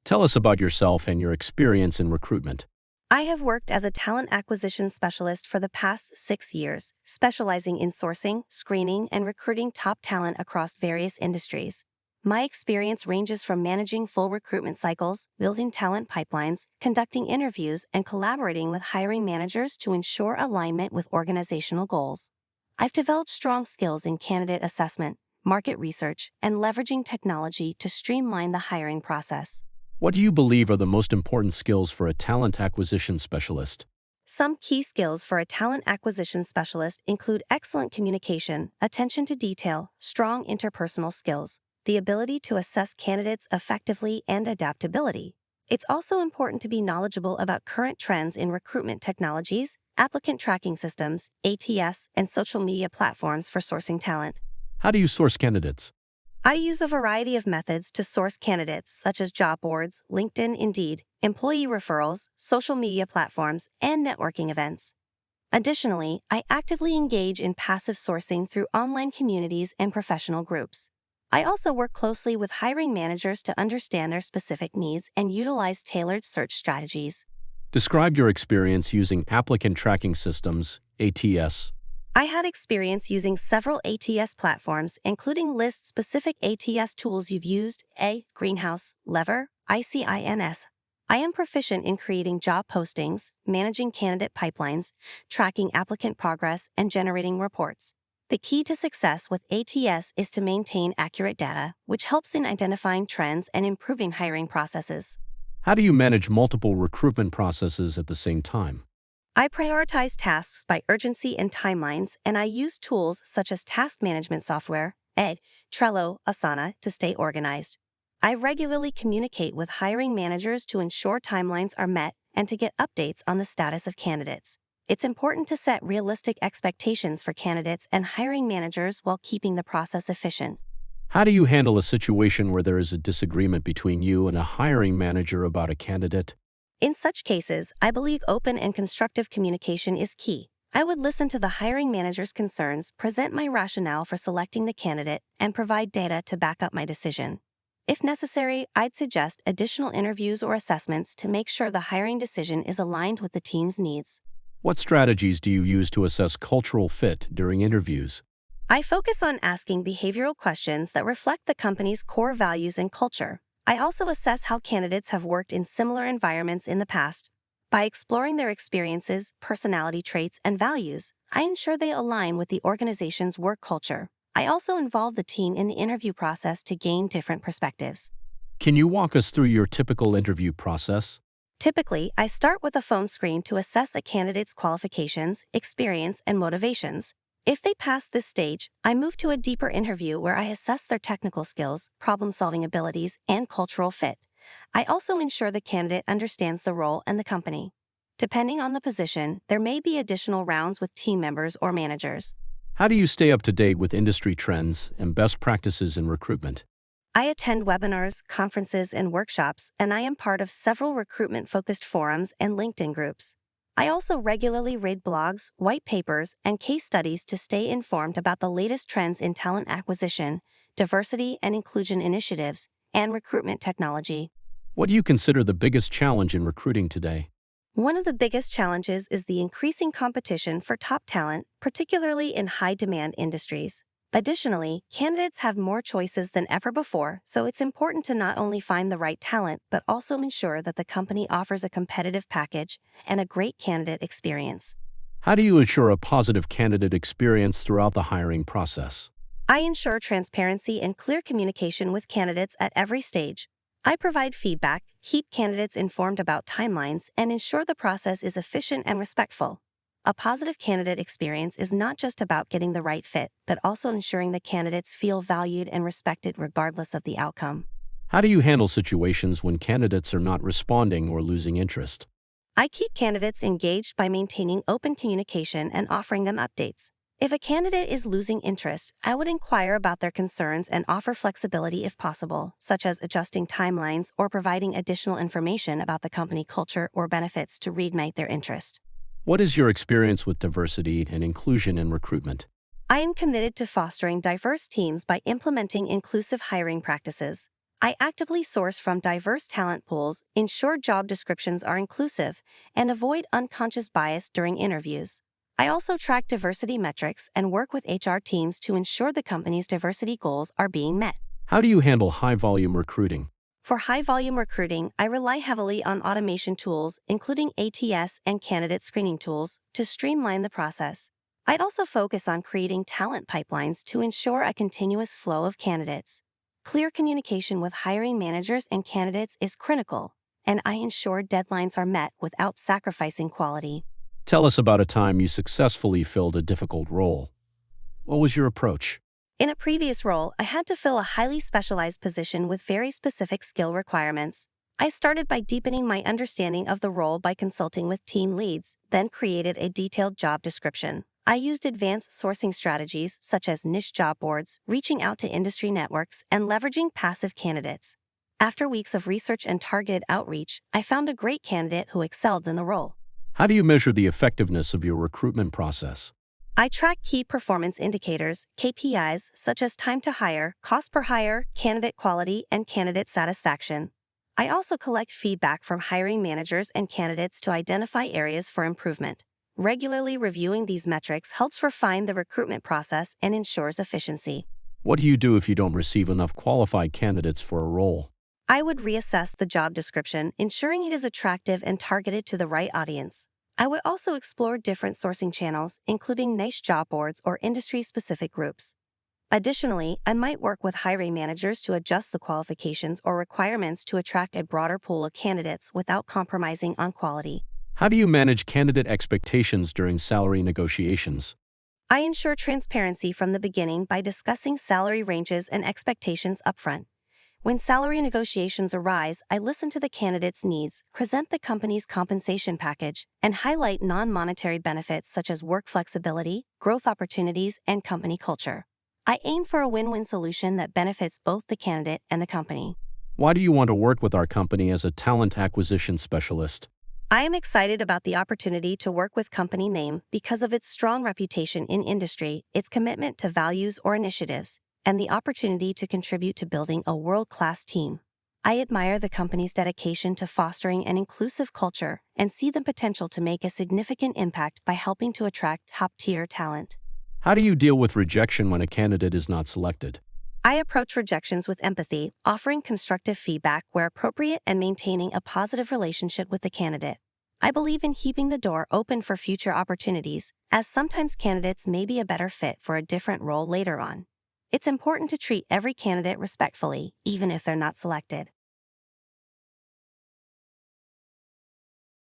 Tell us about yourself and your experience in recruitment. I have worked as a talent acquisition specialist for the past 6 years, specializing in sourcing, screening, and recruiting top talent across various industries. My experience ranges from managing full recruitment cycles, building talent pipelines, conducting interviews, and collaborating with hiring managers to ensure alignment with organizational goals. I've developed strong skills in candidate assessment, market research, and leveraging technology to streamline the hiring process. What do you believe are the most important skills for a talent acquisition specialist? Some key skills for a talent acquisition specialist include excellent communication, attention to detail, strong interpersonal skills, the ability to assess candidates effectively, and adaptability. It's also important to be knowledgeable about current trends in recruitment technologies, applicant tracking systems, ATS, and social media platforms for sourcing talent. How do you source candidates? I use a variety of methods to source candidates, such as job boards, LinkedIn, Indeed, employee referrals, social media platforms, and networking events. Additionally, I actively engage in passive sourcing through online communities and professional groups. I also work closely with hiring managers to understand their specific needs and utilize tailored search strategies. Describe your experience using applicant tracking systems, ATS. I had experience using several ATS platforms, including list-specific ATS tools you've used: Greenhouse, Lever, ICINS. I am proficient in creating job postings, managing candidate pipelines, tracking applicant progress, and generating reports. The key to success with ATS is to maintain accurate data, which helps in identifying trends and improving hiring processes. How do you manage multiple recruitment processes at the same time? I prioritize tasks by urgency and timelines, and I use tools such as task management software, Trello, Asana, to stay organized. I regularly communicate with hiring managers to ensure timelines are met and to get updates on the status of candidates. It's important to set realistic expectations for candidates and hiring managers while keeping the process efficient. How do you handle a situation where there is a disagreement between you and a hiring manager about a candidate? In such cases, I believe open and constructive communication is key. I would listen to the hiring manager's concerns, present my rationale for selecting the candidate, and provide data to back up my decision. If necessary, I'd suggest additional interviews or assessments to make sure the hiring decision is aligned with the team's needs. What strategies do you use to assess cultural fit during interviews? I focus on asking behavioral questions that reflect the company's core values and culture. I also assess how candidates have worked in similar environments in the past. By exploring their experiences, personality traits, and values, I ensure they align with the organization's work culture. I also involve the team in the interview process to gain different perspectives. Can you walk us through your typical interview process? Typically, I start with a phone screen to assess a candidate's qualifications, experience, and motivations. If they pass this stage, I move to a deeper interview where I assess their technical skills, problem-solving abilities, and cultural fit. I also ensure the candidate understands the role and the company. Depending on the position, there may be additional rounds with team members or managers. How do you stay up to date with industry trends and best practices in recruitment? I attend webinars, conferences, and workshops, and I am part of several recruitment-focused forums and LinkedIn groups. I also regularly read blogs, white papers, and case studies to stay informed about the latest trends in talent acquisition, diversity and inclusion initiatives, and recruitment technology. What do you consider the biggest challenge in recruiting today? One of the biggest challenges is the increasing competition for top talent, particularly in high-demand industries. Additionally, candidates have more choices than ever before, so it's important to not only find the right talent, but also ensure that the company offers a competitive package and a great candidate experience. How do you ensure a positive candidate experience throughout the hiring process? I ensure transparency and clear communication with candidates at every stage. I provide feedback, keep candidates informed about timelines, and ensure the process is efficient and respectful. A positive candidate experience is not just about getting the right fit, but also ensuring the candidates feel valued and respected regardless of the outcome. How do you handle situations when candidates are not responding or losing interest? I keep candidates engaged by maintaining open communication and offering them updates. If a candidate is losing interest, I would inquire about their concerns and offer flexibility if possible, such as adjusting timelines or providing additional information about the company culture or benefits to reignite their interest. What is your experience with diversity and inclusion in recruitment? I am committed to fostering diverse teams by implementing inclusive hiring practices. I actively source from diverse talent pools, ensure job descriptions are inclusive, and avoid unconscious bias during interviews. I also track diversity metrics and work with HR teams to ensure the company's diversity goals are being met. How do you handle high-volume recruiting? For high-volume recruiting, I rely heavily on automation tools, including ATS and candidate screening tools, to streamline the process. I'd also focus on creating talent pipelines to ensure a continuous flow of candidates. Clear communication with hiring managers and candidates is critical, and I ensure deadlines are met without sacrificing quality. Tell us about a time you successfully filled a difficult role. What was your approach? In a previous role, I had to fill a highly specialized position with very specific skill requirements. I started by deepening my understanding of the role by consulting with team leads, then created a detailed job description. I used advanced sourcing strategies such as niche job boards, reaching out to industry networks, and leveraging passive candidates. After weeks of research and targeted outreach, I found a great candidate who excelled in the role. How do you measure the effectiveness of your recruitment process? I track key performance indicators, KPIs, such as time to hire, cost per hire, candidate quality, and candidate satisfaction. I also collect feedback from hiring managers and candidates to identify areas for improvement. Regularly reviewing these metrics helps refine the recruitment process and ensures efficiency. What do you do if you don't receive enough qualified candidates for a role? I would reassess the job description, ensuring it is attractive and targeted to the right audience. I would also explore different sourcing channels, including niche job boards or industry-specific groups. Additionally, I might work with hiring managers to adjust the qualifications or requirements to attract a broader pool of candidates without compromising on quality. How do you manage candidate expectations during salary negotiations? I ensure transparency from the beginning by discussing salary ranges and expectations upfront. When salary negotiations arise, I listen to the candidate's needs, present the company's compensation package, and highlight non-monetary benefits such as work flexibility, growth opportunities, and company culture. I aim for a win-win solution that benefits both the candidate and the company. Why do you want to work with our company as a talent acquisition specialist? I am excited about the opportunity to work with Company Name because of its strong reputation in industry, its commitment to values or initiatives, and the opportunity to contribute to building a world-class team. I admire the company's dedication to fostering an inclusive culture and see the potential to make a significant impact by helping to attract top-tier talent. How do you deal with rejection when a candidate is not selected? I approach rejections with empathy, offering constructive feedback where appropriate and maintaining a positive relationship with the candidate. I believe in keeping the door open for future opportunities, as sometimes candidates may be a better fit for a different role later on. It's important to treat every candidate respectfully, even if they're not selected.